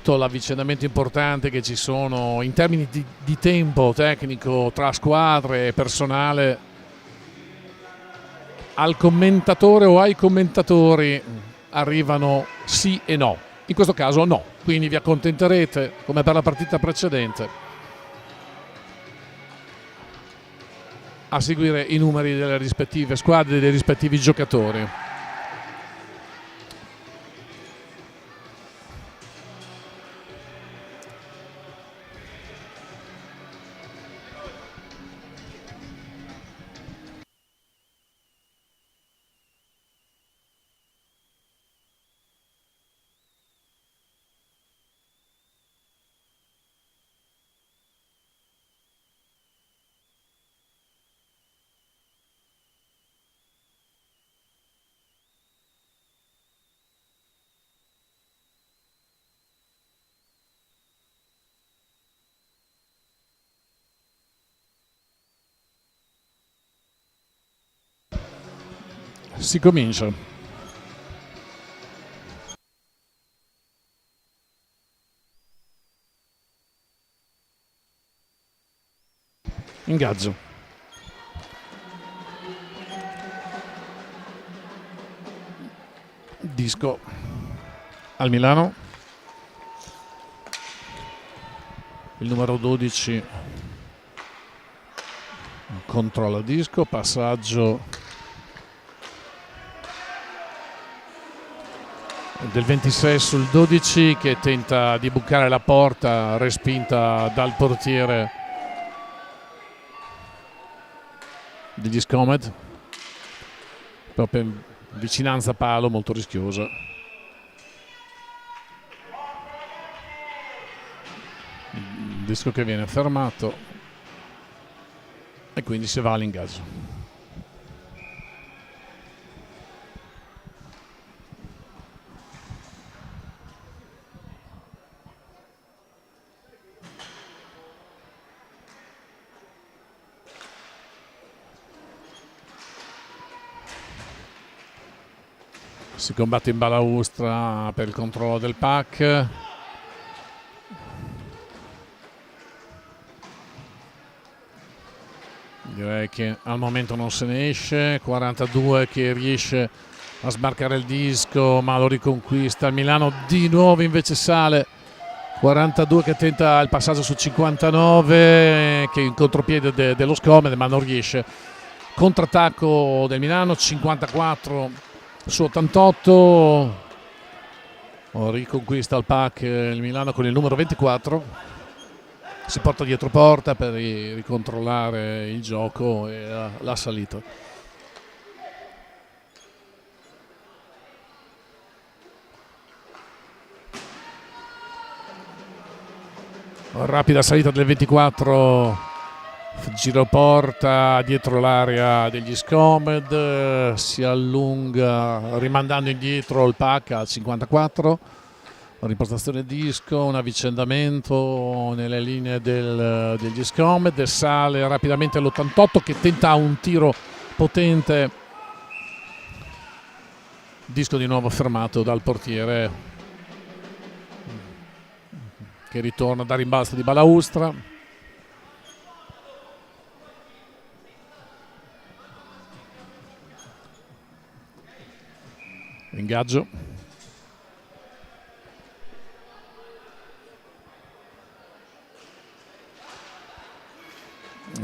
visto l'avvicinamento importante che ci sono in termini di tempo tecnico tra squadre e personale, al commentatore o ai commentatori arrivano sì e no. In questo caso no, quindi vi accontenterete come per la partita precedente a seguire i numeri delle rispettive squadre e dei rispettivi giocatori. Si comincia. Ingaggio. Disco al Milano. Il numero 12 controlla disco, passaggio del 26 sul 12 che tenta di bucare la porta, respinta dal portiere degli Scomed, proprio in vicinanza palo, molto rischiosa. Il disco che viene fermato e quindi si va all'ingaggio. Si combatte in balaustra per il controllo del pack. Direi che al momento non se ne esce. 42 che riesce a sbarcare il disco, ma lo riconquista. Il Milano di nuovo invece sale. 42 che tenta il passaggio su 59, che è in contropiede dello Scomed, ma non riesce. Contrattacco del Milano, 54 su 88, riconquista il pack il Milano con il numero 24, si porta dietro porta per ricontrollare il gioco e la salita. Rapida salita del 24, giro porta dietro l'area degli Scomed, si allunga rimandando indietro il pack al 54, ripostazione disco, un avvicendamento nelle linee degli Scomed, sale rapidamente all'88 che tenta un tiro potente, disco di nuovo fermato dal portiere che ritorna da rimbalzo di balaustra. Ingaggio.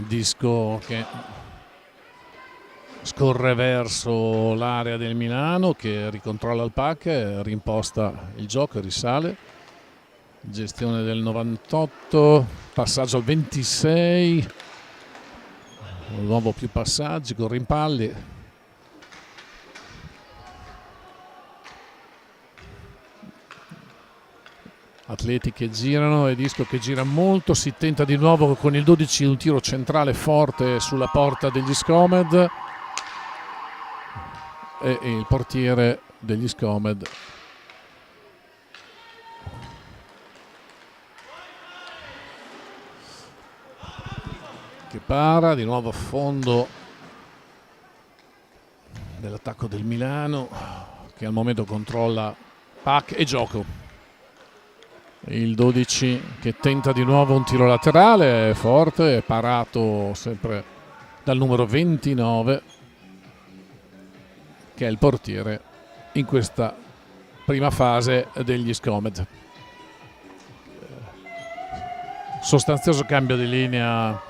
Disco che scorre verso l'area del Milano, che ricontrolla il pack, rimposta il gioco e risale. Gestione del 98, passaggio al 26, nuovo più passaggi con rimpalli. Atleti che girano e disco che gira molto, si tenta di nuovo con il 12 un tiro centrale forte sulla porta degli Scomed e il portiere degli Scomed che para di nuovo a fondo dell'attacco del Milano, che al momento controlla pack e gioco. Il 12 che tenta di nuovo un tiro laterale, è forte, è parato sempre dal numero 29, che è il portiere in questa prima fase degli Scomed. Sostanzioso cambio di linea,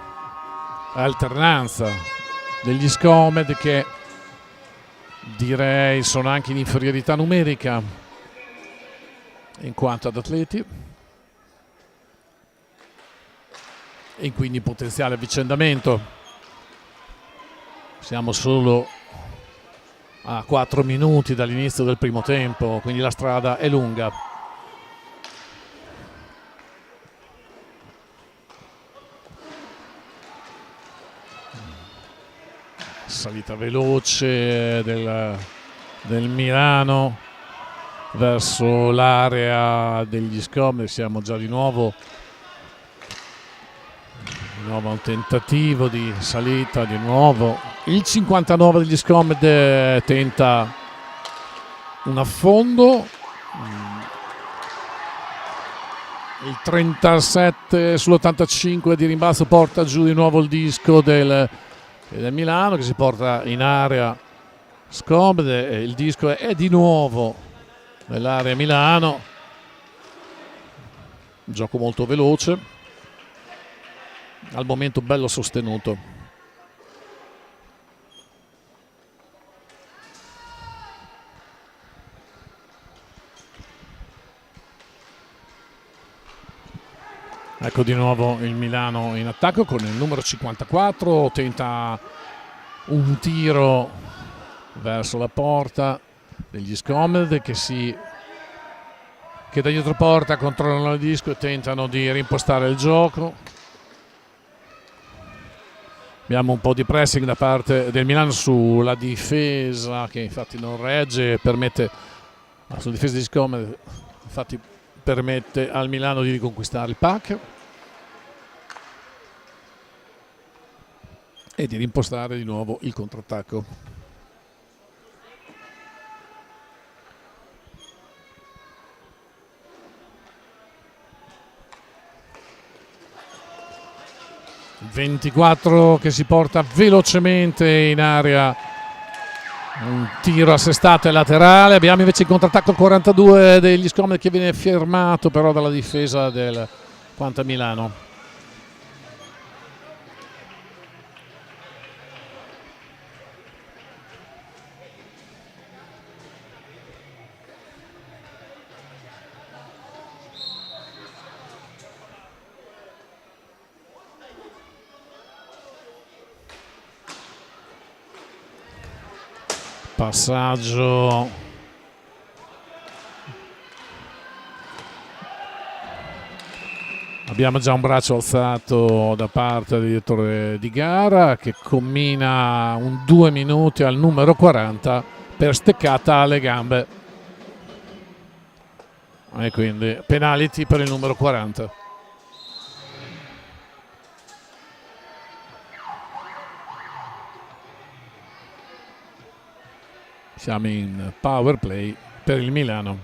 alternanza degli Scomed, che direi sono anche in inferiorità numerica in quanto ad atleti e quindi potenziale avvicendamento. Siamo solo a 4 minuti dall'inizio del primo tempo, quindi la strada è lunga. Salita veloce del Milano verso l'area degli Scomed. Siamo già di nuovo un tentativo di salita, di nuovo il 59 degli Scomed tenta un affondo, il 37 sull'85 di rimbalzo porta giù di nuovo il disco del Milano, che si porta in area Scomed, e il disco è di nuovo nell'area Milano. Un gioco molto veloce, al momento bello sostenuto. Ecco di nuovo il Milano in attacco con il numero 54, tenta un tiro verso la porta degli Scomed, che da dietro porta controllano il disco e tentano di rimpostare il gioco. Abbiamo un po' di pressing da parte del Milano sulla difesa, che infatti non regge, permette sulla difesa degli Scomed, infatti permette al Milano di riconquistare il pack e di rimpostare di nuovo il controattacco. Il 24 che si porta velocemente in area, un tiro assestato e laterale. Abbiamo invece il controattacco 42 degli Scomed, che viene fermato però dalla difesa del Quanta Milano. Passaggio abbiamo già un braccio alzato da parte del direttore di gara, che commina un 2 minuti al numero 40 per steccata alle gambe, e quindi penalty per il numero 40. Siamo in power play per il Milano.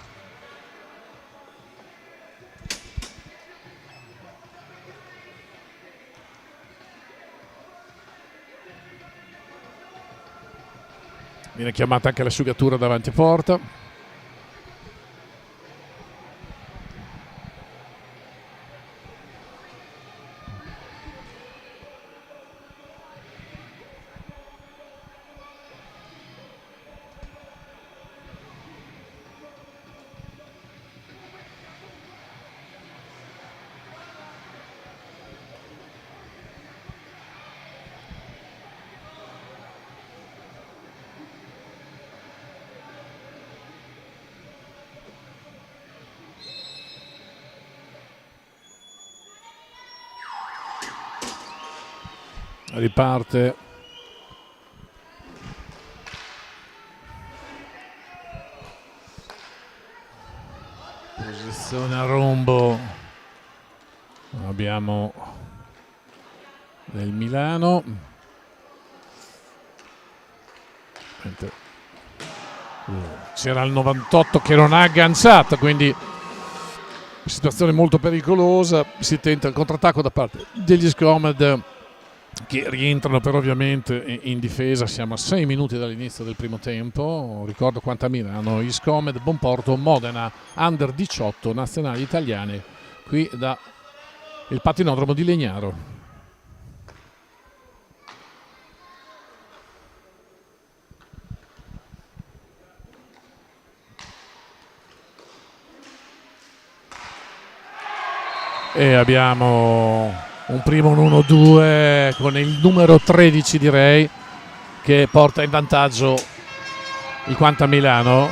Viene chiamata anche l'asciugatura davanti a porta. Riparte posizione a rombo, abbiamo del Milano, c'era il 98 che non ha agganciato, quindi situazione molto pericolosa, si tenta il contrattacco da parte degli Scomed che rientrano però ovviamente in difesa. Siamo a 6 minuti dall'inizio del primo tempo. Ricordo quanta Milano, Iscomed, Bonporto, Modena, Under 18, nazionali italiane qui da il patinodromo di Legnaro. E abbiamo un primo un 1-2 con il numero 13, direi, che porta in vantaggio il Quanta Milano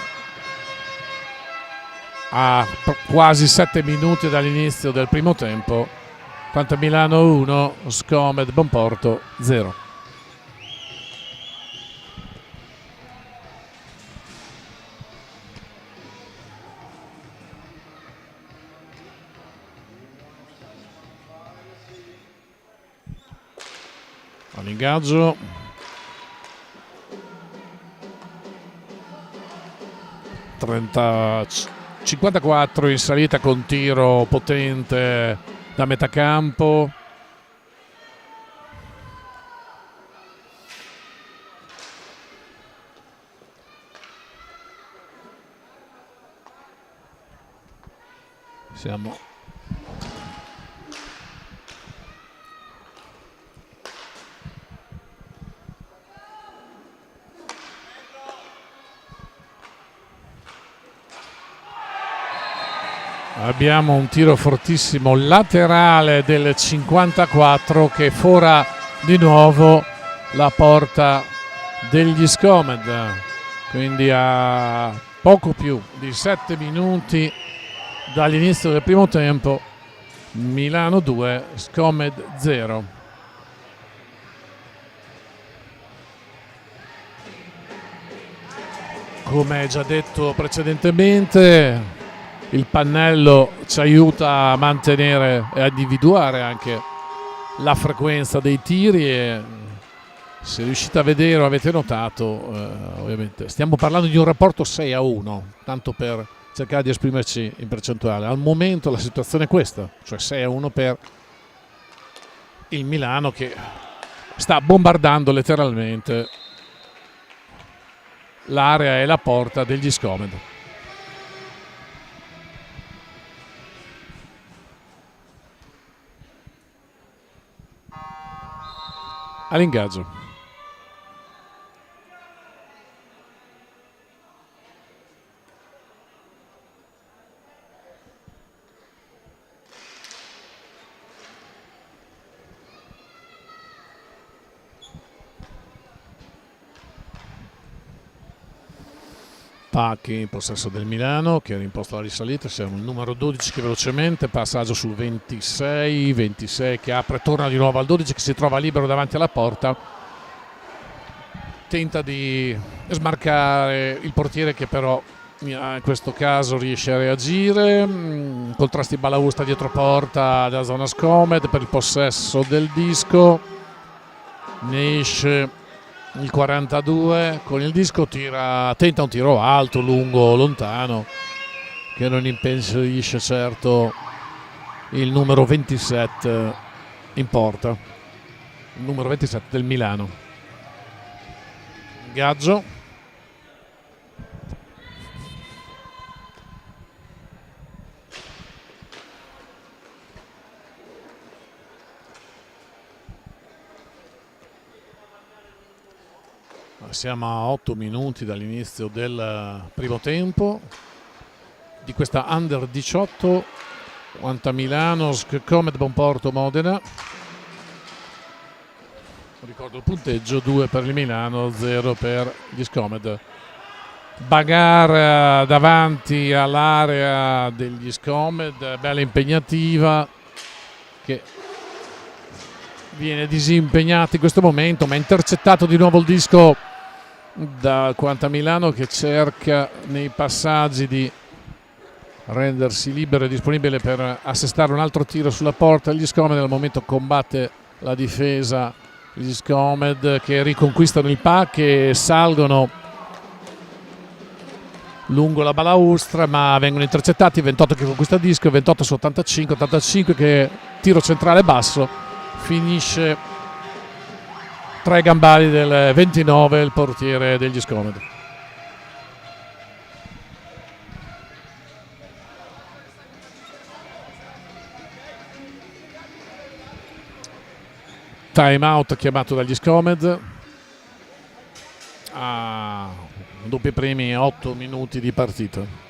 a quasi 7 minuti dall'inizio del primo tempo. Quanta Milano 1, Scomed Bonporto 0. All'ingaggio 54 in salita con tiro potente da metà campo. Abbiamo un tiro fortissimo laterale del 54 che fora di nuovo la porta degli Scomed, quindi a poco più di 7 minuti dall'inizio del primo tempo. Milano 2, Scomed 0. Come già detto precedentemente, il pannello ci aiuta a mantenere e a individuare anche la frequenza dei tiri, e se riuscite a vedere o avete notato, ovviamente stiamo parlando di un rapporto 6-1, tanto per cercare di esprimerci in percentuale. Al momento la situazione è questa, cioè 6-1 per il Milano, che sta bombardando letteralmente l'area e la porta degli Scomed. All'ingaggio Pacchi in possesso del Milano, che era imposto la risalita. Siamo il numero 12 che velocemente passaggio sul 26 che apre, torna di nuovo al 12 che si trova libero davanti alla porta, tenta di smarcare il portiere che però in questo caso riesce a reagire. Contrasti balaustra dietro porta della zona Scomed per il possesso del disco. Ne esce il 42 con il disco, tenta un tiro alto, lungo, lontano, che non impedisce certo il numero 27 in porta, il numero 27 del Milano. Gaggio siamo a 8 minuti dall'inizio del primo tempo di questa Under 18 Quanta Milano, Scomed Bonporto Modena. Ricordo il punteggio: 2 per il Milano, 0 per gli Scomed. Bagarre davanti all'area degli Scomed, bella impegnativa, che viene disimpegnata in questo momento, ma è intercettato di nuovo il disco da Quanta Milano, che cerca nei passaggi di rendersi libero e disponibile per assestare un altro tiro sulla porta. Gli Scomed al momento combatte la difesa, gli Scomed che riconquistano il pack e salgono lungo la balaustra, ma vengono intercettati. 28 che conquista il disco, 28 su 85, 85 che tiro centrale basso, finisce tra i gambali del 29 il portiere degli Scomed. Time out chiamato dagli Scomed dopo i primi 8 minuti di partita.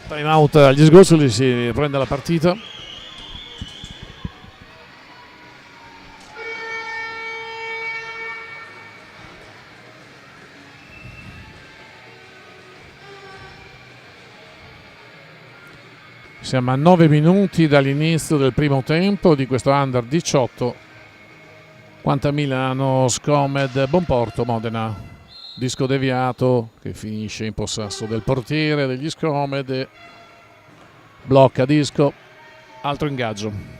Time out agli sgoccioli, si prende la partita. Siamo a 9 minuti dall'inizio del primo tempo di questo Under 18. Quanta Milano, Scomed, Bonporto, Modena. Disco deviato che finisce in possesso del portiere degli Scomed e blocca disco. Altro ingaggio.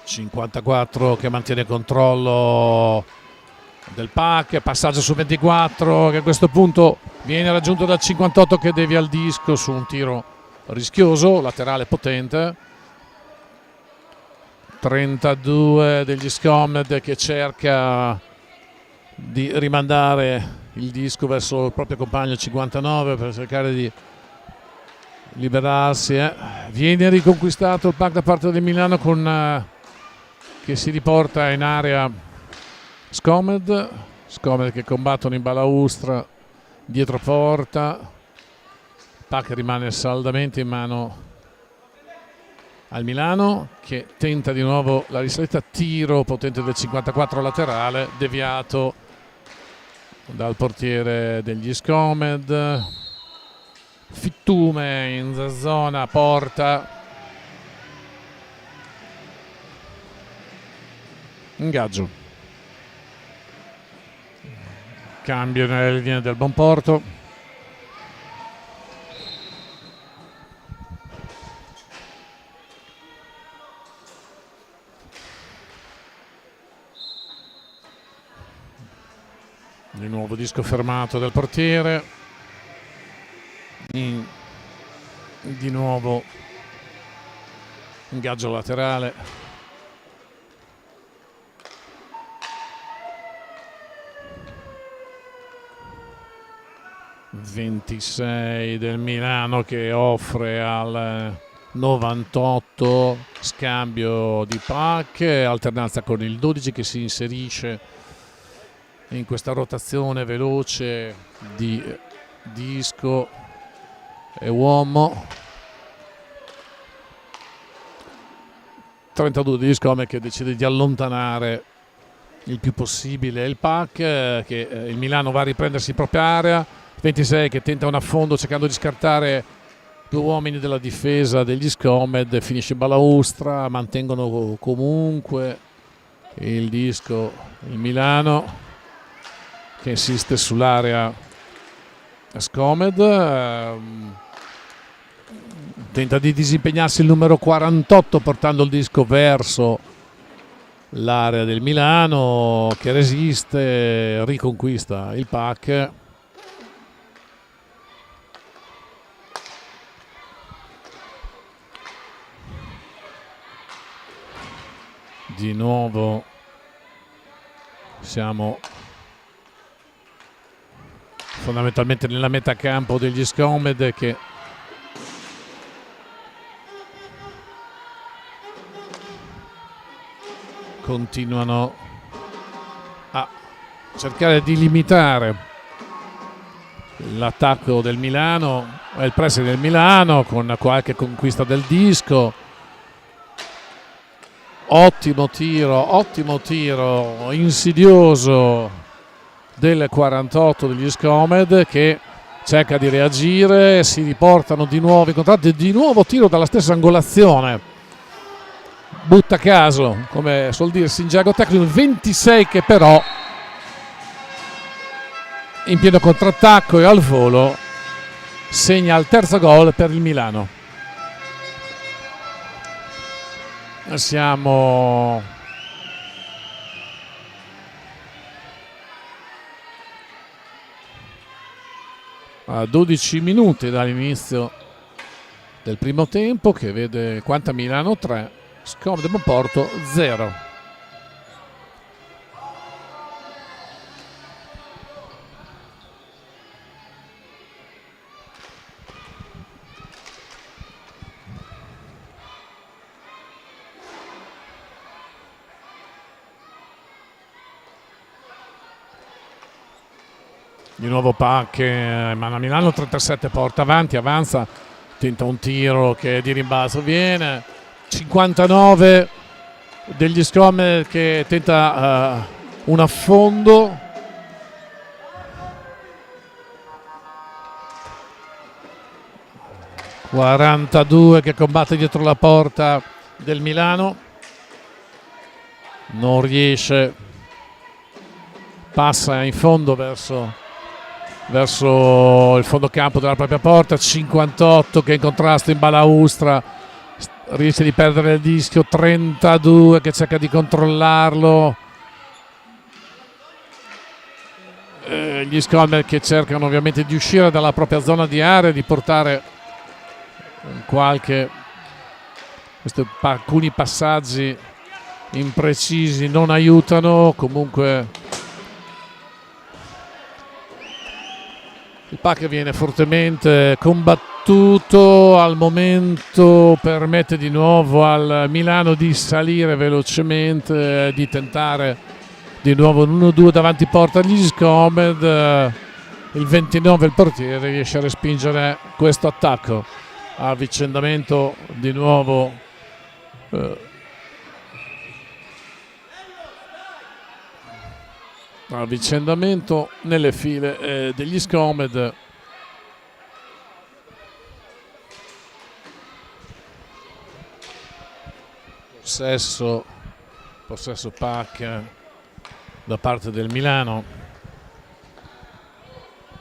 ...54 che mantiene controllo del pack, passaggio su 24 che a questo punto viene raggiunto dal 58 che devia il disco su un tiro rischioso, laterale potente. 32 degli Scomed che cerca di rimandare il disco verso il proprio compagno 59 per cercare di liberarsi. Viene riconquistato il pack da parte del Milano con che si riporta in area Scomed che combattono in balaustra dietro porta. Pack rimane saldamente in mano al Milano che tenta di nuovo la risalita, tiro potente del 54 laterale deviato dal portiere degli Scomed. Fittume in zona porta, ingaggio, cambio nelle linee del Bonporto. Di nuovo disco fermato del portiere, di nuovo ingaggio laterale. ...26 del Milano che offre al 98 scambio di pack, alternanza con il 12 che si inserisce in questa rotazione veloce di disco e uomo. 32 di Scomed che decide di allontanare il più possibile il pack, che il Milano va a riprendersi in propria area. 26 che tenta un affondo cercando di scartare due uomini della difesa degli Scomed, finisce in balaustra, mantengono comunque il disco il Milano che insiste sull'area Scomed, tenta di disimpegnarsi il numero 48 portando il disco verso l'area del Milano che resiste, riconquista il pack. Di nuovo siamo fondamentalmente nella metà campo degli Scomed che continuano cercare di limitare l'attacco del Milano e il pressing del Milano con qualche conquista del disco. Ottimo tiro insidioso del 48 degli Scomed, che cerca di reagire, si riportano di nuovo i contratti, di nuovo tiro dalla stessa angolazione, butta a caso, come suol dirsi in gergo tecnico, 26 che però in pieno contrattacco e al volo segna il terzo gol per il Milano. Siamo a 12 minuti dall'inizio del primo tempo, che vede Quanta Milano 3, Scomed Monporto 0. Di nuovo Pac, Mana Milano 37, porta avanti, avanza, tenta un tiro che di rimbalzo viene, 59 degli Scomed che tenta un affondo, (42) che combatte dietro la porta del Milano, non riesce, passa in fondo verso il fondo campo della propria porta. 58 che in contrasto in balaustra riesce di perdere il disco, 32 che cerca di controllarlo, gli Scomed che cercano ovviamente di uscire dalla propria zona di area, di portare alcuni passaggi imprecisi non aiutano. Comunque il pack viene fortemente combattuto, al momento permette di nuovo al Milano di salire velocemente, di tentare di nuovo un 1-2 davanti porta agli Scomed. Il 29, il portiere, riesce a respingere questo attacco. Avvicendamento di nuovo avvicendamento nelle file degli Scomed. Possesso Pac da parte del Milano,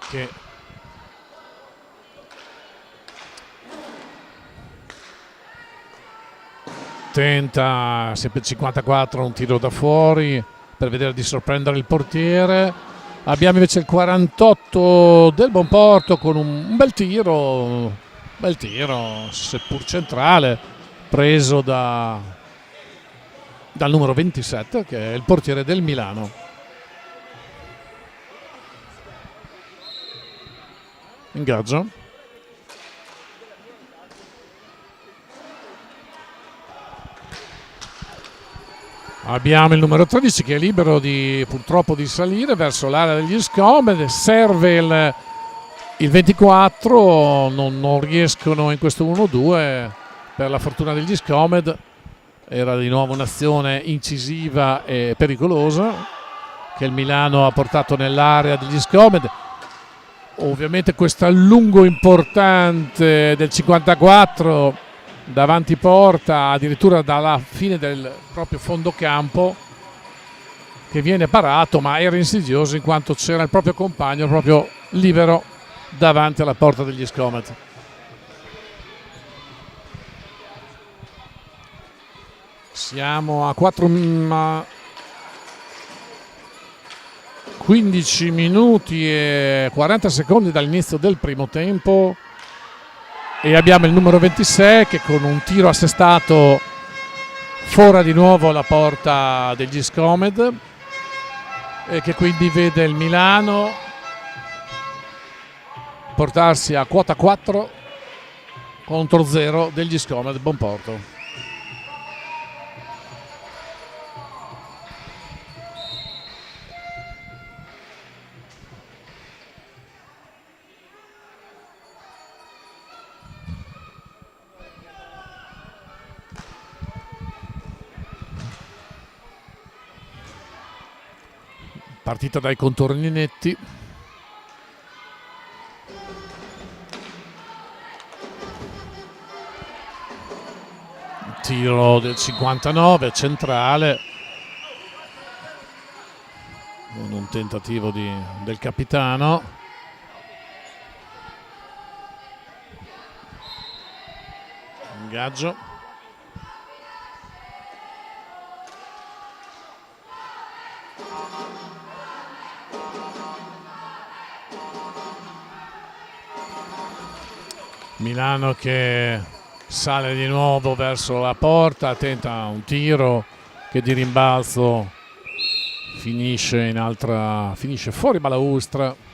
che tenta sempre 54 un tiro da fuori per vedere di sorprendere il portiere. Abbiamo invece il 48 del Monporto con un bel tiro seppur centrale, preso dal numero 27, che è il portiere del Milano. Ingaggio. Abbiamo il numero 13 che è libero purtroppo di salire verso l'area degli Scomed. Serve il 24, non riescono in questo 1-2 per la fortuna degli Scomed. Era di nuovo un'azione incisiva e pericolosa che il Milano ha portato nell'area degli Scomed. Ovviamente questo allungo importante del 54 davanti porta, addirittura dalla fine del proprio fondo campo, che viene parato, ma era insidioso in quanto c'era il proprio compagno proprio libero davanti alla porta degli Scomed. Siamo a 15 minuti e 40 secondi dall'inizio del primo tempo e abbiamo il numero 26 che con un tiro assestato fora di nuovo la porta degli Scomed e che quindi vede il Milano portarsi a quota 4 contro 0 degli Scomed Monporto. Partita dai contorni netti. Tiro del 59 centrale, con un tentativo del capitano. Ingaggio. Milano che sale di nuovo verso la porta, tenta un tiro che di rimbalzo finisce fuori balaustra.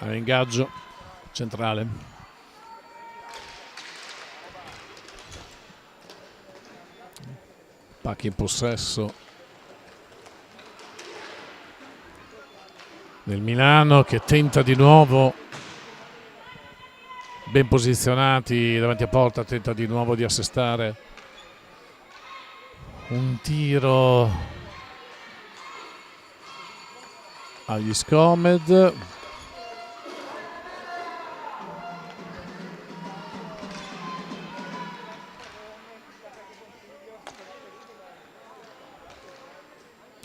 Ingaggio centrale. Pacchi in possesso del Milano, che tenta di nuovo, ben posizionati davanti a porta, tenta di nuovo di assestare un tiro agli Scomed.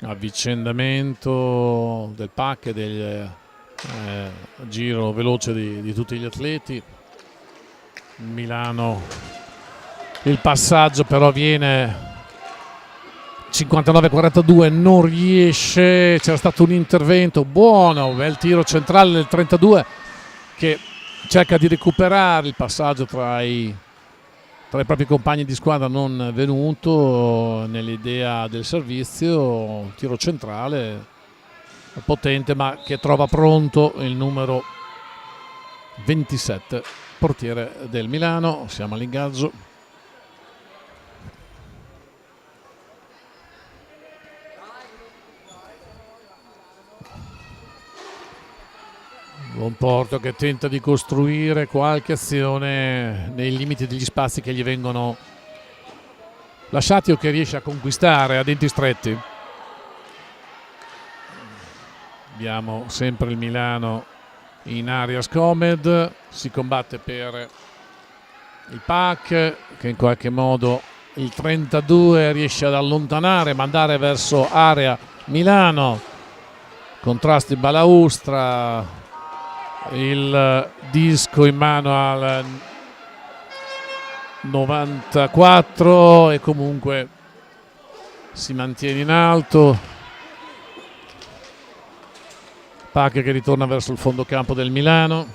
Avvicendamento del pack e del giro veloce di tutti gli atleti. Milano, il passaggio però viene 59-42, non riesce. C'era stato un intervento buono, bel tiro centrale del 32 che cerca di recuperare il passaggio tra i propri compagni di squadra non venuto nell'idea del servizio. Tiro centrale potente, ma che trova pronto il numero 27, portiere del Milano. Siamo all'ingaggio. Buon Porto che tenta di costruire qualche azione nei limiti degli spazi che gli vengono lasciati o che riesce a conquistare a denti stretti. Abbiamo sempre il Milano in area Scomed, si combatte per il pack che in qualche modo il 32 riesce ad allontanare, mandare verso area Milano. Contrasto in balaustra, il disco in mano al 94 e comunque si mantiene in alto. Pack che ritorna verso il fondo campo del Milano.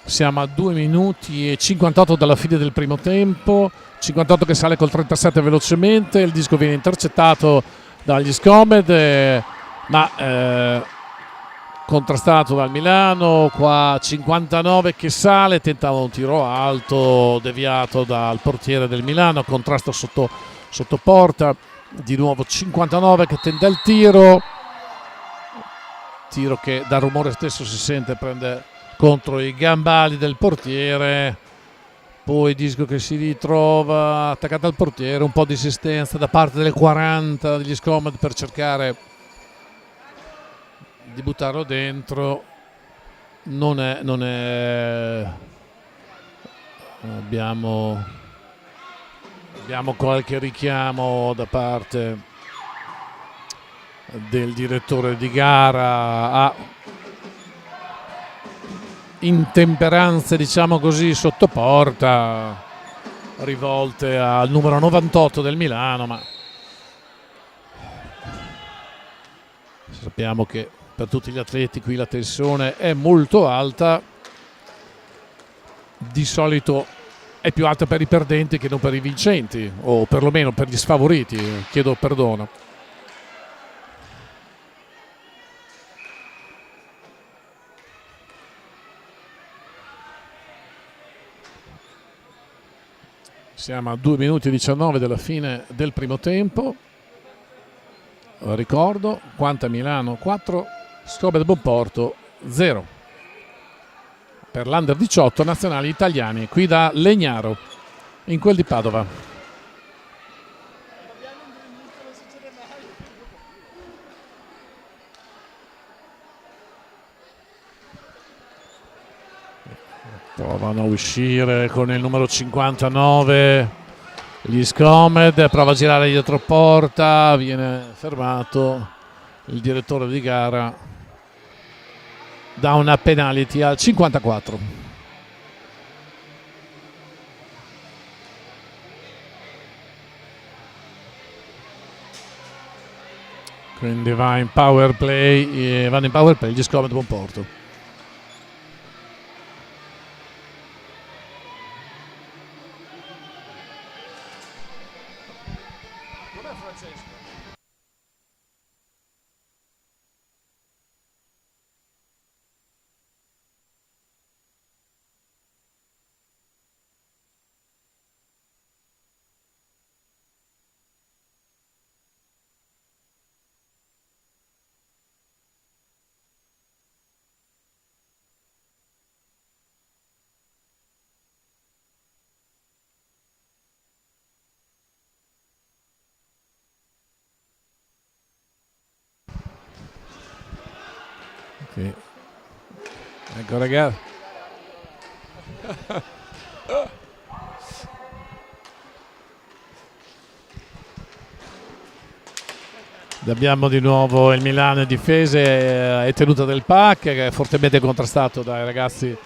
Siamo a 2 minuti e 58 dalla fine del primo tempo. 58 che sale col 37 velocemente. Il disco viene intercettato dagli Scomed, ma contrastato dal Milano. Qua 59 che sale, tentava un tiro alto deviato dal portiere del Milano, contrasto sotto porta. Di nuovo 59 che tenta il tiro che dal rumore stesso si sente, prende contro i gambali del portiere. Poi disco che si ritrova attaccato al portiere, un po' di insistenza da parte del 40 degli Scomed per cercare di buttarlo dentro. Non è abbiamo qualche richiamo da parte del direttore di gara a intemperanze, diciamo così, sotto porta, rivolte al numero 98 del Milano, ma sappiamo che per tutti gli atleti qui la tensione è molto alta. Di solito è più alta per i perdenti che non per i vincenti, o perlomeno per gli sfavoriti, chiedo perdono. Siamo a 2 minuti e 19 dalla fine del primo tempo. Ricordo, Quanta Milano 4, Scomet Bonporto 0. Per l'Under 18 nazionali italiani, qui da Legnaro, in quel di Padova. Provano a uscire con il numero 59 gli Scomed, prova a girare dietro porta, viene fermato il direttore di gara da una penalty al 54. Quindi vanno in power play gli Scomed Bonporto. Okay. Ecco ragazzi. Abbiamo di nuovo il Milano in difesa e tenuta del pack, che è fortemente contrastato dai ragazzi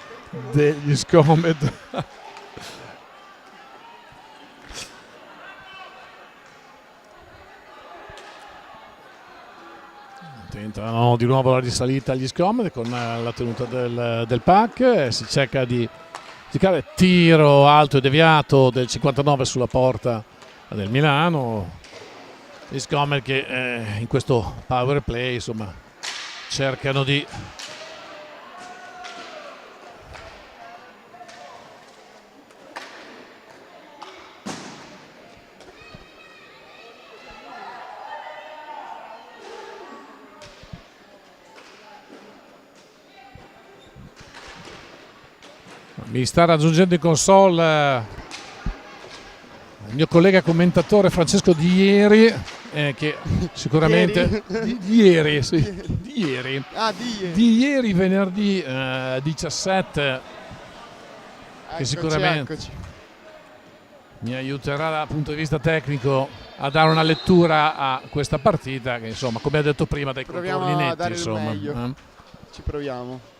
degli Scomed. Tentano di nuovo la risalita agli Scomed con la tenuta del pack, si cerca di giocare tiro alto e deviato del 59 sulla porta del Milano. Gli Scomed che in questo power play insomma cercano di mi sta raggiungendo in console il mio collega commentatore Francesco Di Ieri, che sicuramente di ieri venerdì 17, che sicuramente mi aiuterà dal punto di vista tecnico a dare una lettura a questa partita che insomma, come ha detto prima, dai controlli netti, dare insomma. il meglio. Ci proviamo.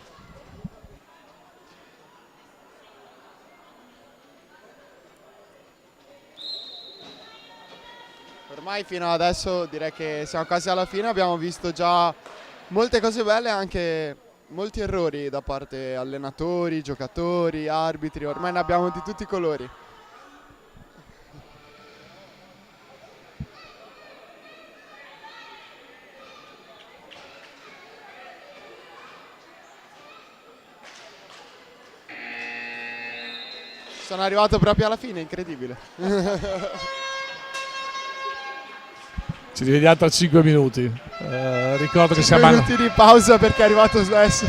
Ormai fino adesso direi che siamo quasi alla fine, abbiamo visto già molte cose belle e anche molti errori da parte allenatori, giocatori, arbitri, ormai ne abbiamo di tutti i colori. Sono arrivato proprio alla fine, incredibile. Ci rivediamo tra 5 minuti. Ricordo che siamo 5 minuti di pausa perché è arrivato Slash.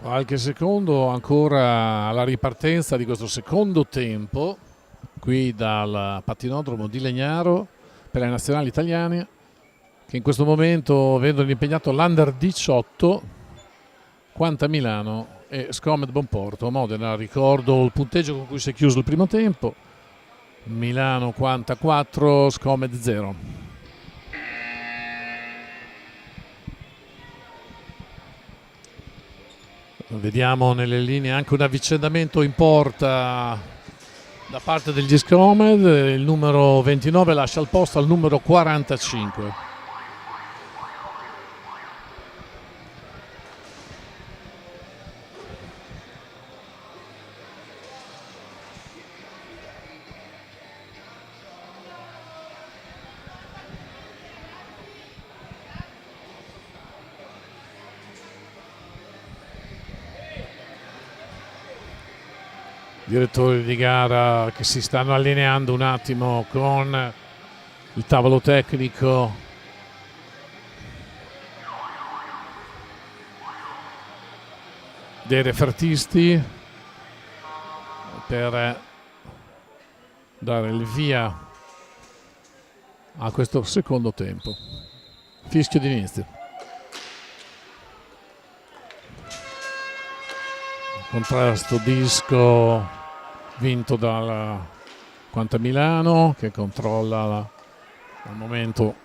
Qualche secondo ancora alla ripartenza di questo secondo tempo qui dal pattinodromo di Legnaro per le nazionali italiane, che in questo momento vedono impegnato l'Under 18 Quanta Milano e Scomed Bonporto Modena. Ricordo il punteggio con cui si è chiuso il primo tempo: Milano Quanta 4, Scomed 0. Vediamo nelle linee anche un avvicendamento in porta da parte degli Scomed. Il numero 29 lascia il posto al numero 45. Direttori di gara che si stanno allineando un attimo con il tavolo tecnico. Dei refertisti per dare il via a questo secondo tempo. Fischio d'inizio. Contrasto disco vinto dal Quanta Milano, che controlla al momento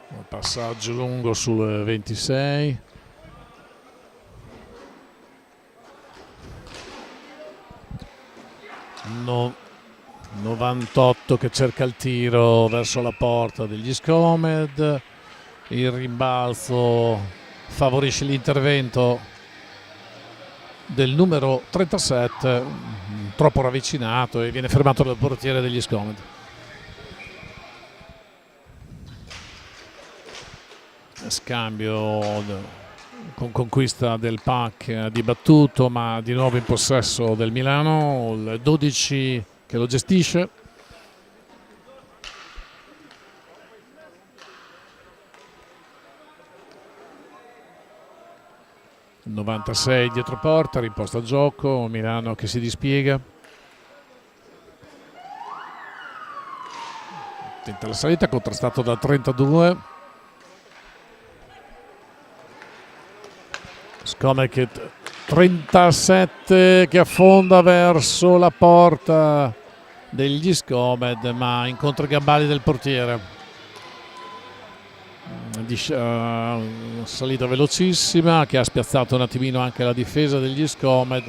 il passaggio lungo sul 26. No, 98 che cerca il tiro verso la porta degli Scomed. Il rimbalzo favorisce l'intervento del numero 37, troppo ravvicinato, e viene fermato dal portiere degli Scomed. Scambio con conquista del pack dibattuto, ma di nuovo in possesso del Milano, il 12 che lo gestisce. Il 96 dietro porta, rimposta al gioco, Milano che si dispiega. Tenta la salita, contrastato da 32. Scomed 37 che affonda verso la porta degli Scomed, ma incontra i gambali del portiere. Salita velocissima che ha spiazzato un attimino anche la difesa degli Scomed.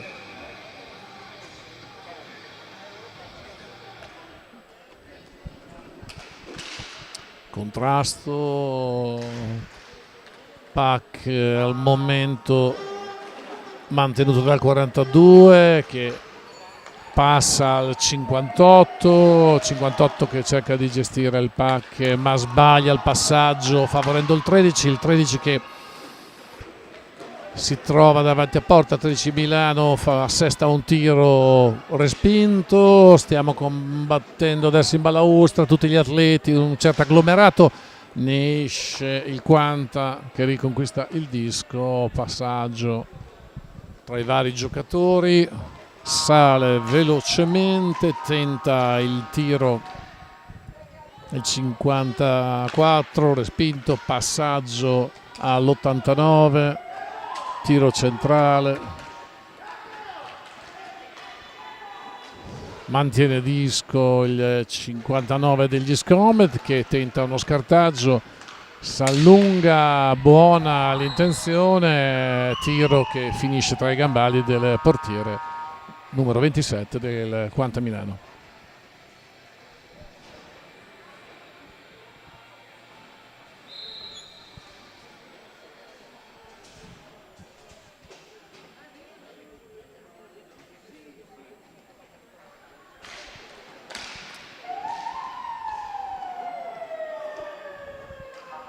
Contrasto, pack al momento mantenuto dal 42 che passa al 58 che cerca di gestire il pack ma sbaglia il passaggio favorendo il 13 che si trova davanti a porta. 13 Milano assesta un tiro respinto. Stiamo combattendo adesso in balaustra tutti gli atleti, un certo agglomerato. Ne esce il Quanta che riconquista il disco, passaggio tra i vari giocatori, sale velocemente, tenta il tiro, il 54 respinto, passaggio all'89, tiro centrale, mantiene disco il 59 degli Scomed che tenta uno scartaggio, s'allunga, buona l'intenzione, tiro che finisce tra i gambali del portiere numero 27 del Quanta Milano.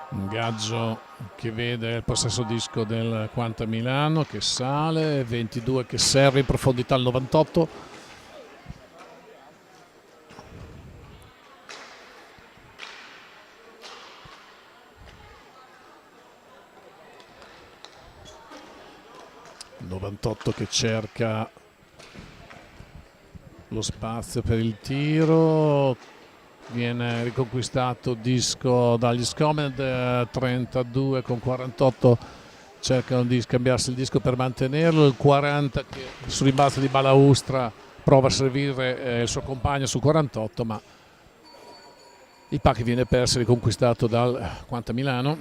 Ingaggio che vede il possesso disco del Quanta Milano che sale, 22 che serve in profondità al 98. 98 che cerca lo spazio per il tiro, viene riconquistato disco dagli Scomed, 32 con 48 cercano di scambiarsi il disco per mantenerlo, il 40 che sul rimbalzo di Balaustra prova a servire il suo compagno su 48, ma il pack viene perso e riconquistato dal Quanta Milano,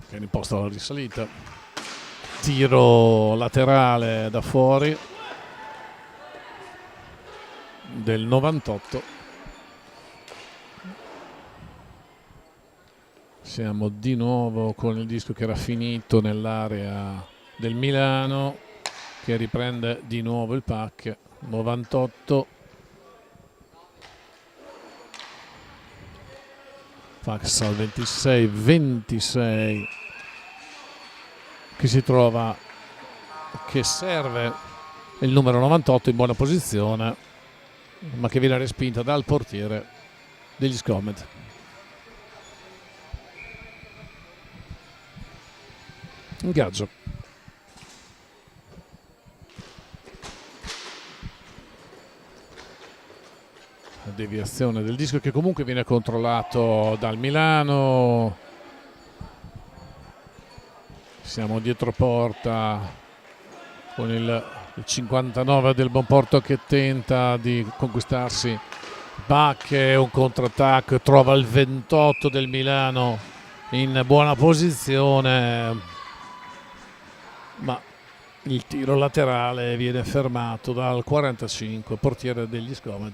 che imposta la risalita. Tiro laterale da fuori del 98. Siamo di nuovo con il disco che era finito nell'area del Milano, che riprende di nuovo il pack. 98. Fax al 26-26 che si trova, che serve il numero 98 in buona posizione, ma che viene respinta dal portiere degli Scomed. Ingaggio. Deviazione del disco che comunque viene controllato dal Milano. Siamo dietro porta con il 59 del Bonporto che tenta di conquistarsi Bacche, un controattacco, trova il 28 del Milano in buona posizione, ma il tiro laterale viene fermato dal 45, portiere degli Scomed.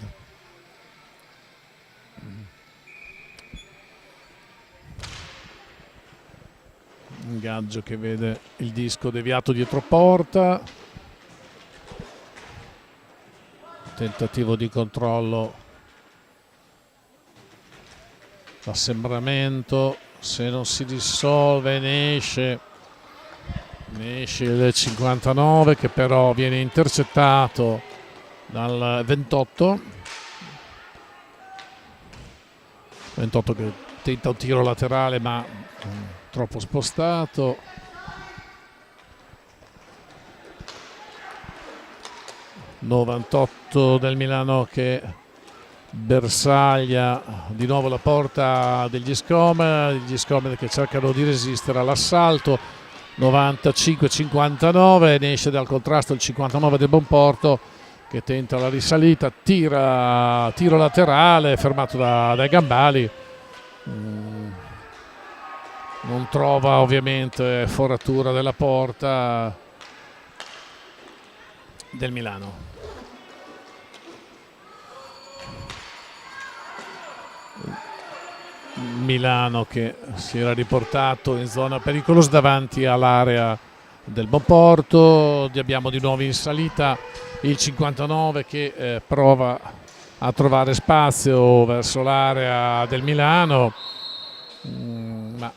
Ingaggio che vede il disco deviato dietro porta, tentativo di controllo, assembramento, se non si dissolve ne esce il 59 che però viene intercettato dal 28 che tenta un tiro laterale ma troppo spostato. (98 del Milano che bersaglia di nuovo la porta degli Scomed che cercano di resistere all'assalto. 95-59, ne esce dal contrasto il 59 del Bonporto che tenta la risalita, tiro laterale fermato dai Gambali, non trova ovviamente foratura della porta del Milano. Milano che si era riportato in zona pericolosa davanti all'area del Bonporto. Abbiamo di nuovo in salita il 59 che prova a trovare spazio verso l'area del Milano, ma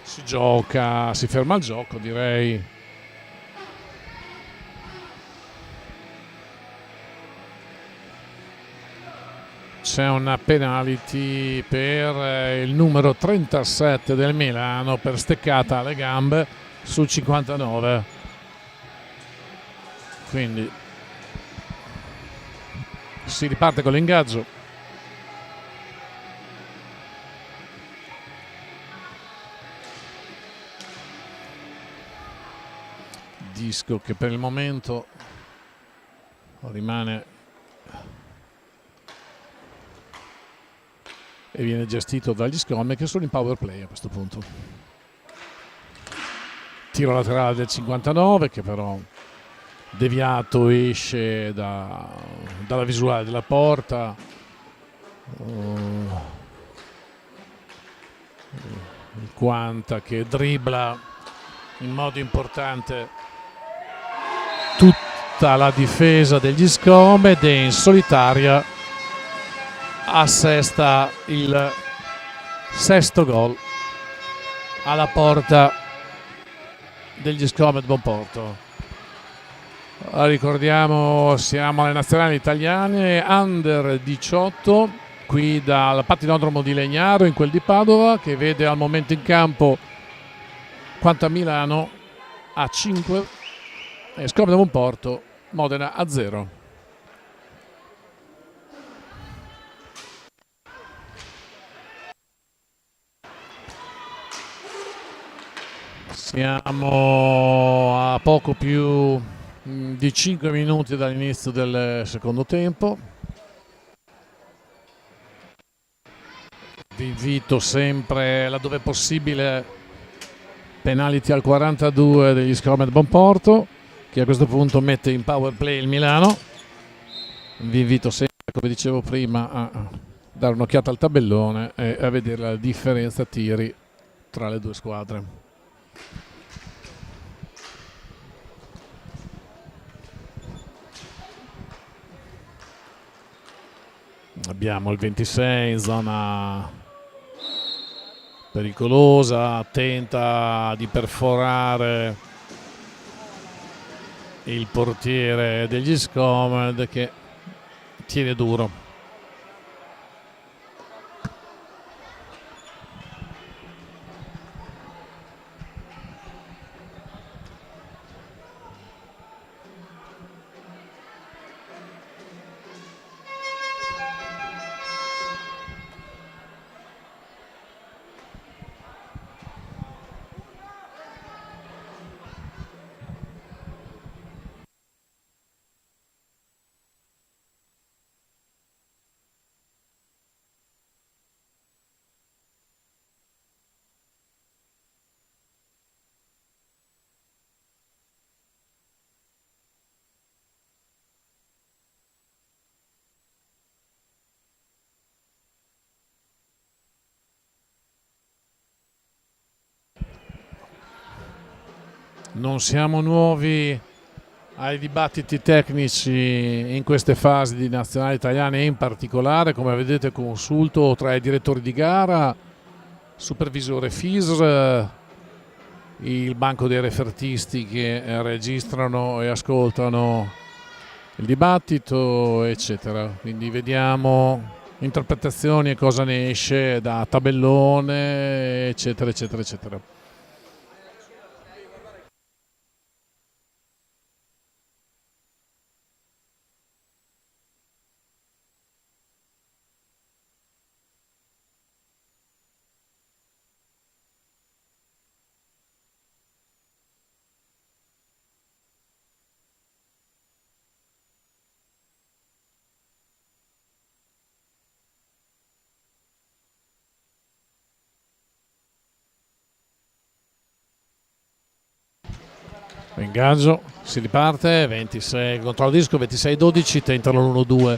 si ferma il gioco, direi. C'è una penalty per il numero 37 del Milano per steccata alle gambe sul 59. Quindi si riparte con l'ingaggio. Disco che per il momento rimane e viene gestito dagli Scomed che sono in power play a questo punto. Tiro laterale del 59 che però deviato esce dalla visuale della porta. Il Quanta che dribbla in modo importante tutta la difesa degli Scomed e in solitaria assesta il sesto gol alla porta degli Scomed Bonporto. Ricordiamo, siamo alle nazionali italiane under 18 qui dal patinodromo di Legnaro in quel di Padova, che vede al momento in campo Quanta Milano a 5 e Scommeda Monporto Modena a 0. Siamo a poco più di 5 minuti dall'inizio del secondo tempo. Vi invito sempre, laddove possibile, penalty al 42 degli Scommeda Monporto, che a questo punto mette in power play il Milano. Vi invito sempre, come dicevo prima, a dare un'occhiata al tabellone e a vedere la differenza tiri tra le due squadre. Abbiamo il 26 in zona pericolosa, tenta di perforare il portiere degli Scommeda che tiene duro. Non siamo nuovi ai dibattiti tecnici in queste fasi di nazionali italiane, e in particolare, come vedete, consulto tra i direttori di gara, supervisore FISR, il banco dei refertisti che registrano e ascoltano il dibattito, eccetera. Quindi vediamo interpretazioni e cosa ne esce da tabellone, eccetera, eccetera, eccetera. Ingaggio, si riparte, 26 controllo disco, 26-12, tentano l'1-2.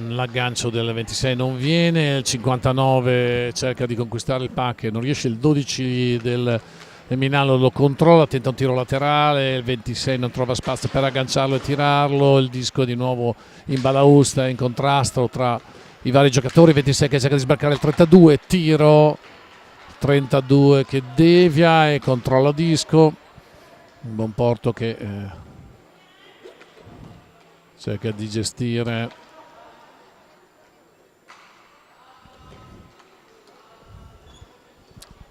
L'aggancio del 26 non viene, il 59 cerca di conquistare il pack, non riesce, il 12 del Milano lo controlla, tenta un tiro laterale, il 26 non trova spazio per agganciarlo e tirarlo, il disco di nuovo in balaustra, in contrasto tra i vari giocatori, 26 che cerca di sbarcare il 32, tiro 32 che devia e controlla disco, un Monporto che cerca di gestire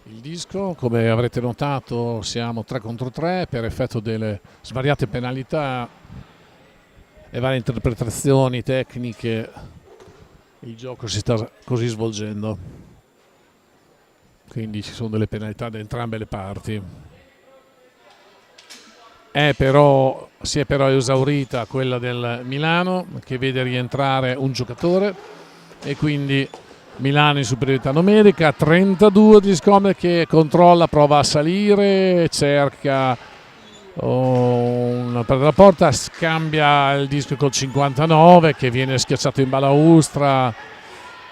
il disco. Come avrete notato siamo 3 contro 3 per effetto delle svariate penalità e varie interpretazioni tecniche. Il gioco si sta così svolgendo, quindi ci sono delle penalità da entrambe le parti. Si è però esaurita quella del Milano, che vede rientrare un giocatore, e quindi Milano in superiorità numerica. 32 di Scommeda che controlla, prova a salire, cerca per la porta, scambia il disco col 59 che viene schiacciato in balaustra.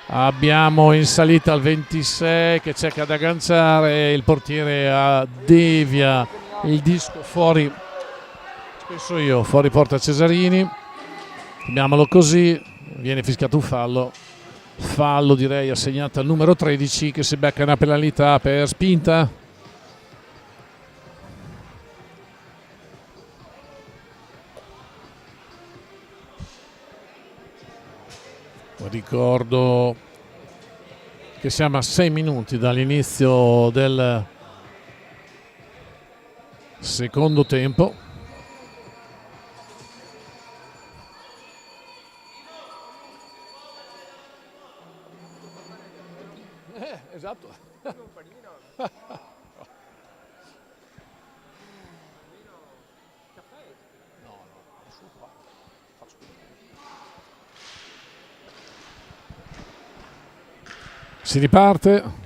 Abbiamo in salita il 26 che cerca di agganciare, il portiere devia il disco fuori, fuori porta Cesarini. Chiamiamolo così, viene fischiato un fallo direi assegnato al numero 13 che si becca una penalità per spinta. Ricordo che siamo a 6 minuti dall'inizio del secondo tempo. Esatto. Si riparte.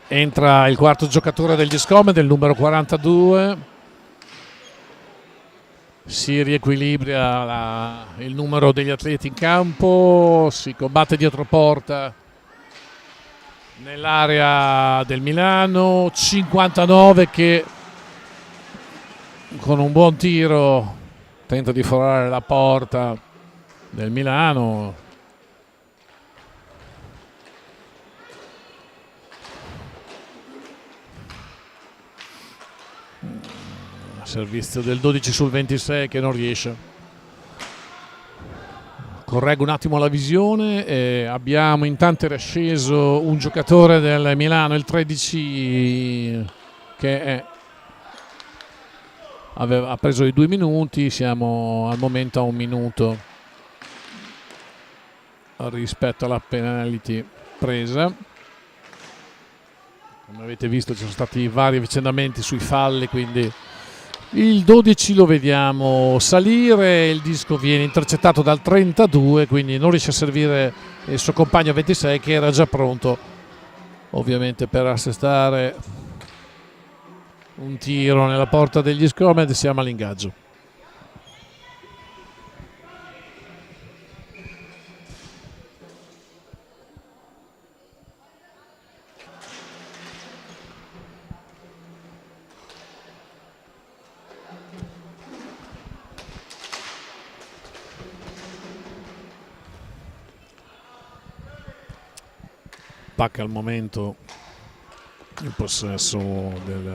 Entra il quarto giocatore degli Scomed, il numero 42. Si riequilibra il numero degli atleti in campo, si combatte dietro porta nell'area del Milano, 59 che con un buon tiro tenta di forare la porta del Milano. Servizio del 12 sul 26 che non riesce. Correggo un attimo la visione. Abbiamo intanto rasceso un giocatore del Milano, il 13, che ha preso i 2 minuti. Siamo al momento a 1 minuto rispetto alla penalty presa. Come avete visto ci sono stati vari avvicendamenti sui falli, quindi il 12 lo vediamo salire, il disco viene intercettato dal 32, quindi non riesce a servire il suo compagno 26 che era già pronto ovviamente per assestare un tiro nella porta degli Scomed. Siamo all'ingaggio. Pacca al momento in possesso del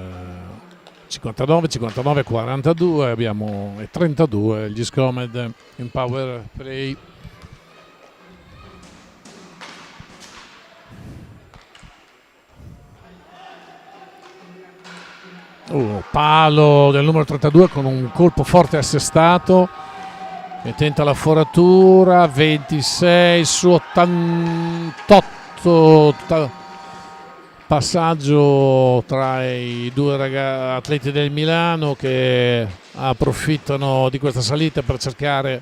59-42, abbiamo 32 gli Scomed in power play. Palo del numero 32 con un colpo forte assestato che tenta la foratura, 26 su 88. Passaggio tra i due atleti del Milano che approfittano di questa salita per cercare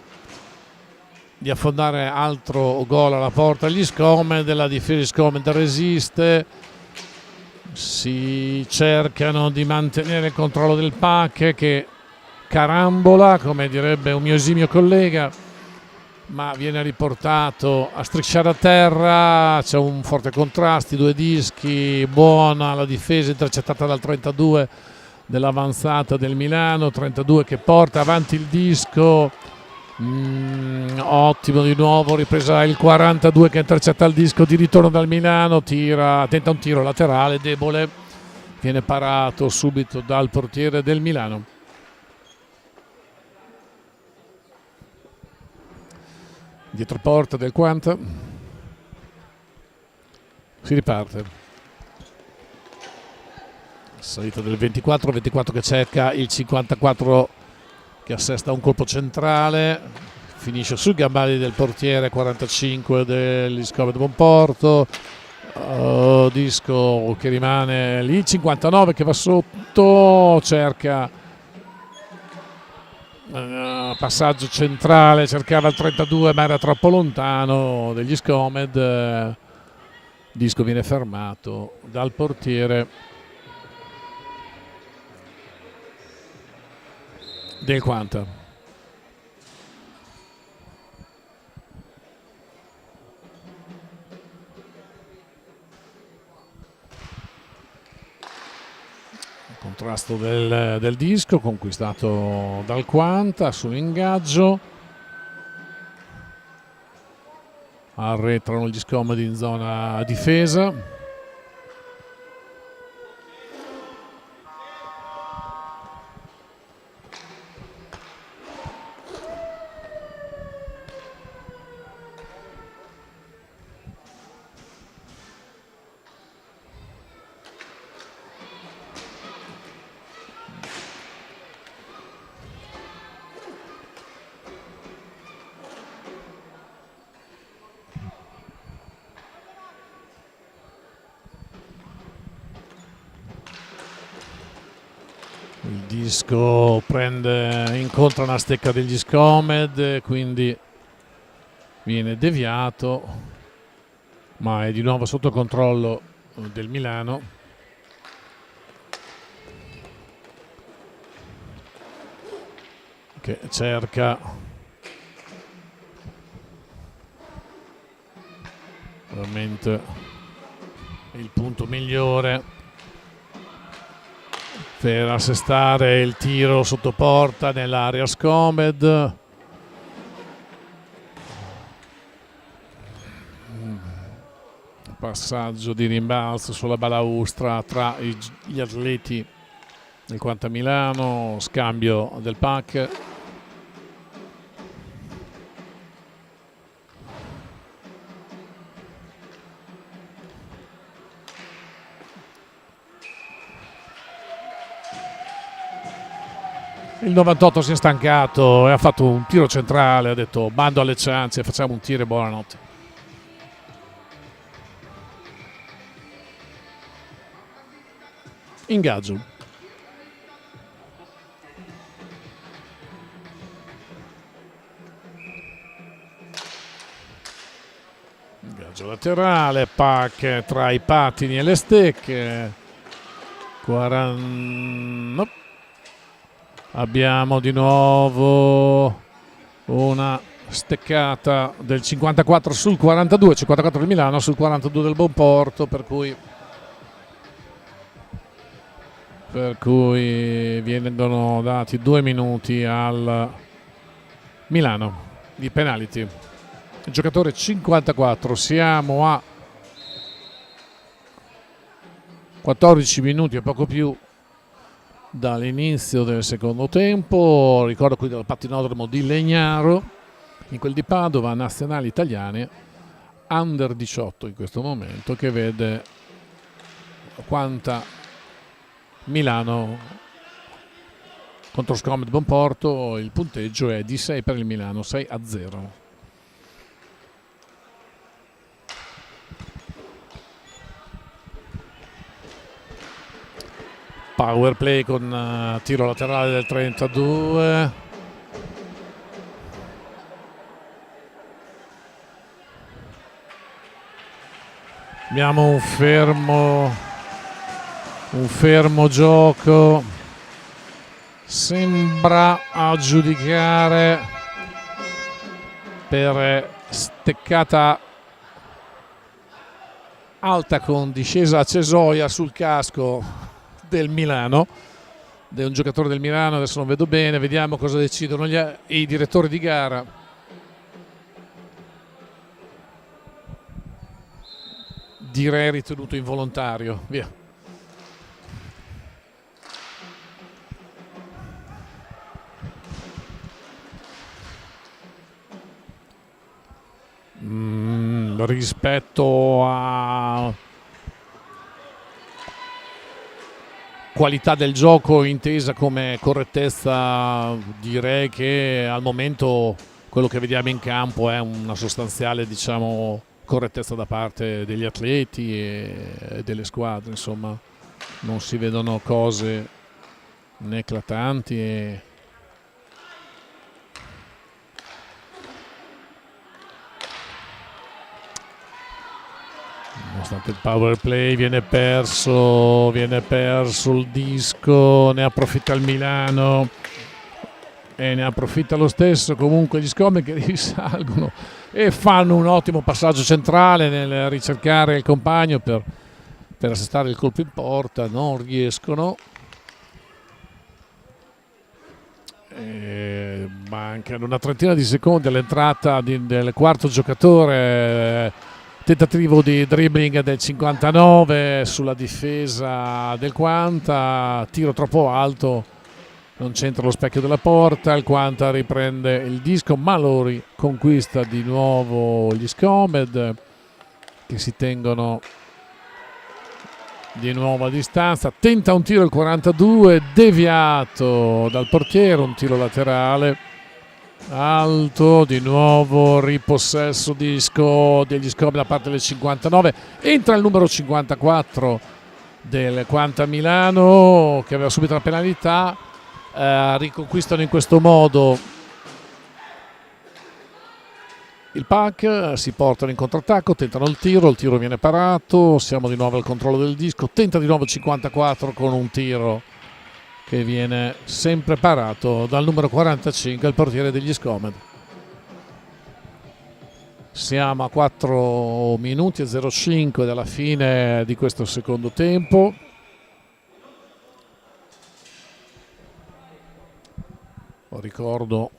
di affondare altro gol alla porta agli Scomed. La difesa di Scomed resiste, si cercano di mantenere il controllo del pack che carambola, come direbbe un mio esimio collega, ma viene riportato a strisciare a terra. C'è un forte contrasto, 2 dischi, buona la difesa intercettata dal 32 dell'avanzata del Milano, 32 che porta avanti il disco, ottimo di nuovo, ripresa il 42 che intercetta il disco di ritorno dal Milano, tenta un tiro laterale debole, viene parato subito dal portiere del Milano. Dietro porta del Quanta, si riparte. Salita del 24 che cerca il 54 che assesta un colpo centrale, finisce sui gambali del portiere 45 degli Scomed Monporto. Disco che rimane lì, 59 che va sotto, cerca passaggio centrale, cercava il 32 ma era troppo lontano degli Scomed. Disco viene fermato dal portiere del Quanta. Contrasto del disco conquistato dal Quanta sull'ingaggio. Arretrano gli Scomed in zona difesa. Disco incontra una stecca degli Scomed, quindi viene deviato, ma è di nuovo sotto controllo del Milano. Che cerca veramente il punto migliore per assestare il tiro sotto porta nell'area Scomed. Passaggio di rimbalzo sulla balaustra tra gli atleti del 40 Milano, scambio del pack. Il 98 si è stancato e ha fatto un tiro centrale, ha detto bando alle ciance, facciamo un tiro e buonanotte. Ingaggio. Ingaggio laterale, pack tra i pattini e le stecche. 40. No. Abbiamo di nuovo una steccata del 54 sul 42, 54 del Milano sul 42 del Bonporto, per cui vengono dati 2 minuti al Milano di penalty. Il giocatore 54, siamo a 14 minuti e poco più dall'inizio del secondo tempo. Ricordo qui del pattinodromo di Legnaro, in quel di Padova, nazionali italiane under 18 in questo momento, che vede quanta Milano contro Scomed Bonporto. Il punteggio è di 6 per il Milano, 6-0. Power play con tiro laterale del 32. Abbiamo un fermo gioco. Sembra a giudicare per steccata alta con discesa a cesoia sul casco del Milano, è un giocatore del Milano. Adesso non vedo bene, vediamo cosa decidono i direttori di gara. Direi ritenuto involontario, via. Rispetto a qualità del gioco intesa come correttezza, direi che al momento quello che vediamo in campo è una sostanziale, diciamo, correttezza da parte degli atleti e delle squadre. Insomma, non si vedono cose né eclatanti nonostante il power play viene perso il Disco, ne approfitta il Milano e ne approfitta lo stesso comunque gli Scomed, che risalgono e fanno un ottimo passaggio centrale nel ricercare il compagno per assestare il colpo in porta. Non riescono, mancano una trentina di secondi all'entrata del quarto giocatore. Tentativo di dribbling del 59 sulla difesa del Quanta, tiro troppo alto, non c'entra lo specchio della porta. Il Quanta riprende il Disco, ma lo conquista di nuovo gli Scomed, che si tengono di nuovo a distanza. Tenta un tiro il 42, deviato dal portiere, un tiro laterale alto, di nuovo ripossesso degli Scomed da parte del 59. Entra il numero 54 del 40 Milano, che aveva subito la penalità riconquistano in questo modo il PAC, si portano in controattacco, tentano il tiro viene parato, siamo di nuovo al controllo del disco, tenta di nuovo 54 con un tiro che viene sempre parato dal numero 45, il portiere degli Scomed. Siamo a 4 minuti e 05 dalla fine di questo secondo tempo. Ricordo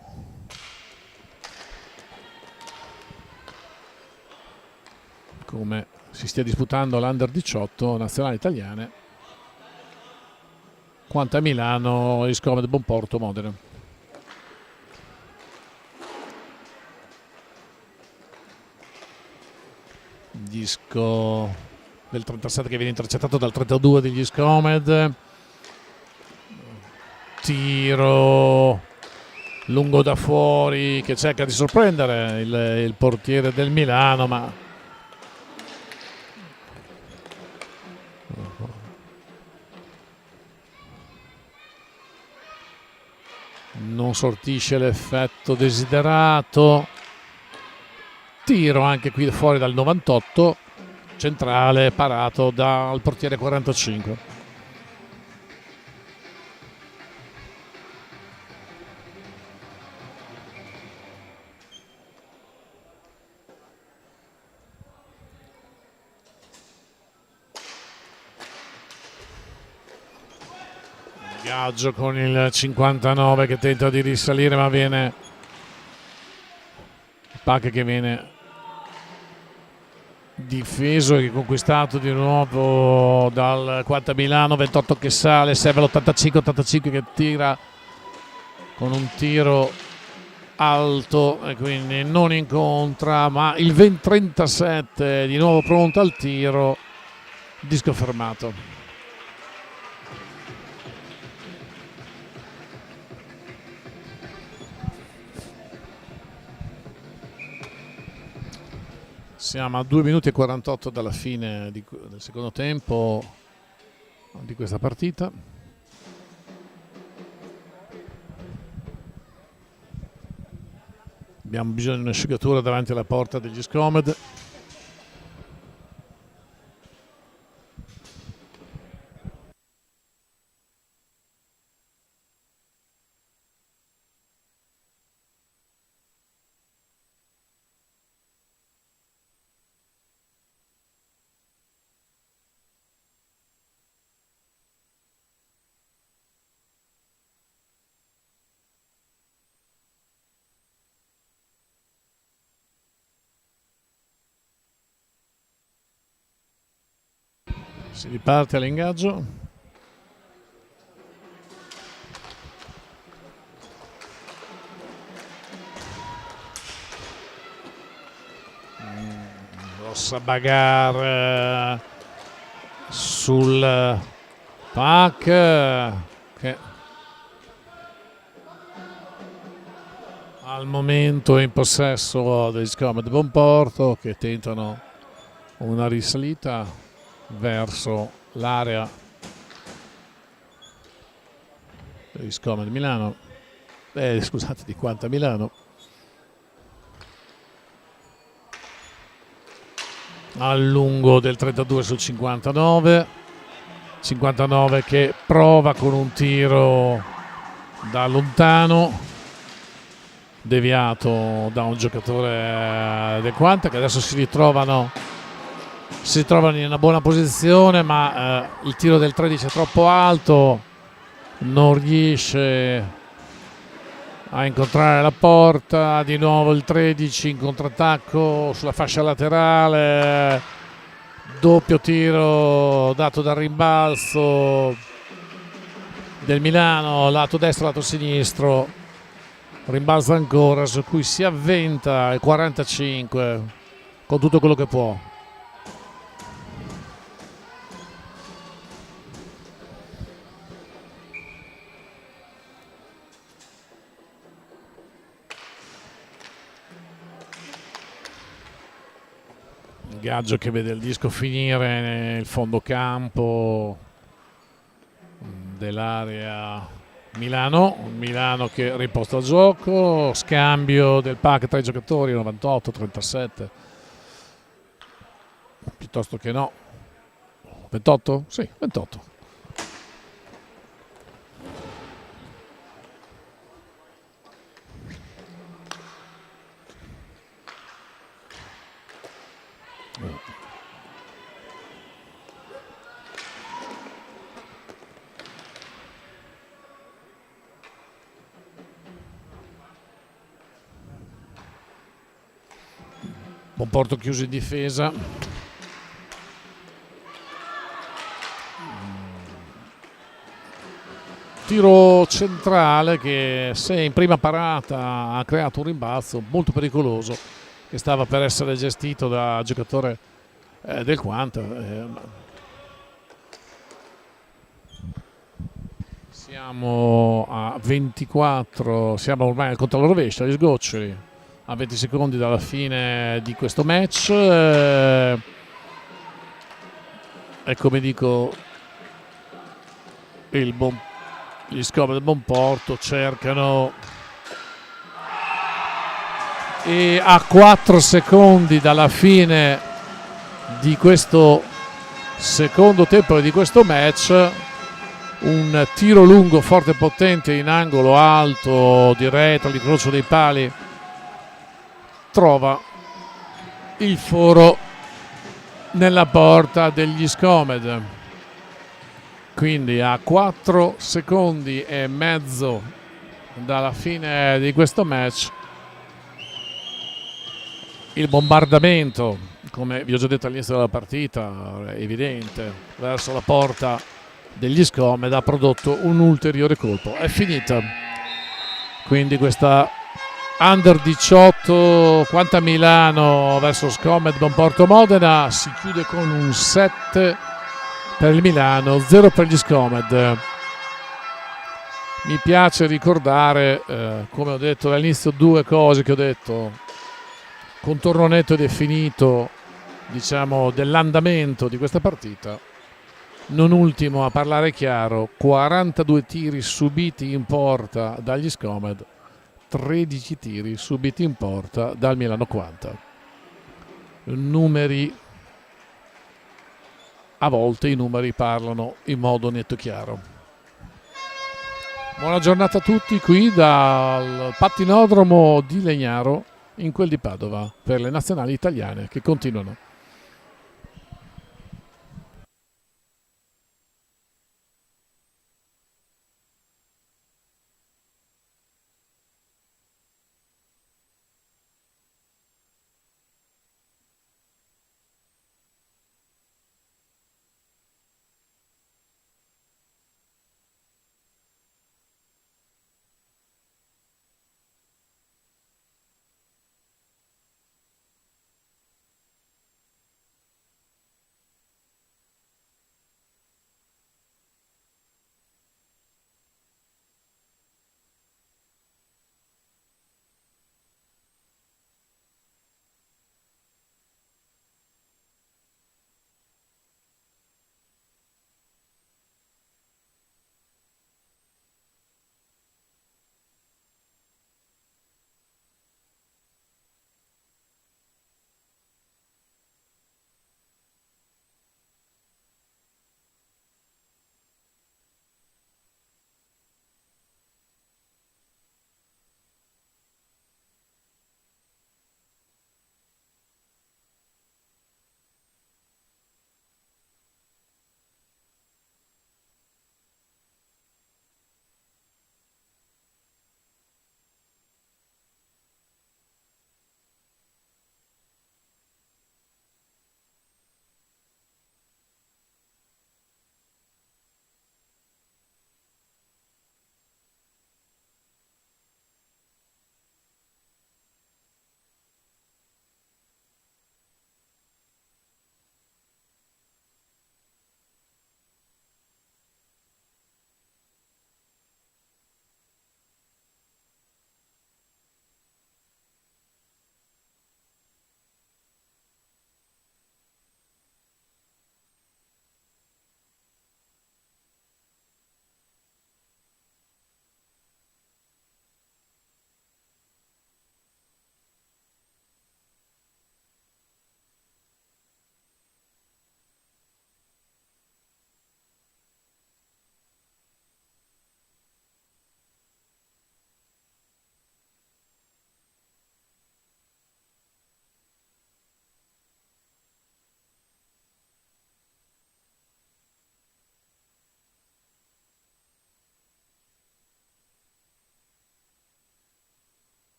come si stia disputando l'Under 18 nazionale italiane, quanto a Milano, Iscomed, Bonporto, Modena. Disco del 37 che viene intercettato dal 32 degli Iscomed. Tiro lungo da fuori che cerca di sorprendere il portiere del Milano, ma non sortisce l'effetto desiderato. Tiro anche qui fuori dal 98, centrale, parato dal portiere 45. Gaggio con il 59 che tenta di risalire, ma viene il PAC che viene difeso e conquistato di nuovo dal 40 Milano. 28 che sale, serve l'85 che tira con un tiro alto e quindi non incontra, ma il 37 di nuovo pronto al tiro, disco fermato. Siamo a 2 minuti e 48 dalla fine del secondo tempo di questa partita. Abbiamo bisogno di un'asciugatura davanti alla porta degli Scomed. Si riparte all'ingaggio. Grossa bagarre sul PAC che al momento è in possesso degli Scomed Bonporto, che tentano una risalita verso l'area degli Scomed Milano, scusate, di 40 Milano. Al lungo del 32 sul 59 che prova con un tiro da lontano, deviato da un giocatore del 40, che adesso si trovano in una buona posizione, ma il tiro del 13 è troppo alto, non riesce a incontrare la porta. Di nuovo il 13 in contrattacco sulla fascia laterale, doppio tiro dato dal rimbalzo del Milano, lato destro, lato sinistro, rimbalza ancora, su cui si avventa il 45 con tutto quello che può. Gaggio che vede il disco finire nel fondo campo dell'area Milano che riposta il gioco, scambio del pack tra i giocatori 98-37, piuttosto che no, 28? Sì, 28. Monporto chiuso in difesa. Tiro centrale che, se in prima parata ha creato un rimbalzo molto pericoloso che stava per essere gestito da giocatore del Quanta. Siamo a 24, siamo ormai al conto alla rovescia, gli sgoccioli a 20 secondi dalla fine di questo match. E come dico, gli Scomodi del Monporto cercano, e a 4 secondi dalla fine di questo secondo tempo e di questo match, un tiro lungo forte e potente in angolo alto diretto all'incrocio dei pali trova il foro nella porta degli Scomed. Quindi a 4 secondi e mezzo dalla fine di questo match il bombardamento, come vi ho già detto all'inizio della partita, evidente, verso la porta degli Scomed ha prodotto un ulteriore colpo. È finita quindi questa Under 18 Quanta Milano verso Scomed Monporto Modena. Si chiude con un 7 per il Milano, 0 per gli Scomed. Mi piace ricordare, come ho detto all'inizio, due cose che ho detto: contorno netto e definito, diciamo, dell'andamento di questa partita. Non ultimo, a parlare chiaro, 42 tiri subiti in porta dagli Scomed, 13 tiri subiti in porta dal Milano Quanta. Numeri, a volte i numeri parlano in modo netto e chiaro. Buona giornata a tutti qui dal pattinodromo di Legnaro, in quel di Padova, per le nazionali italiane che continuano.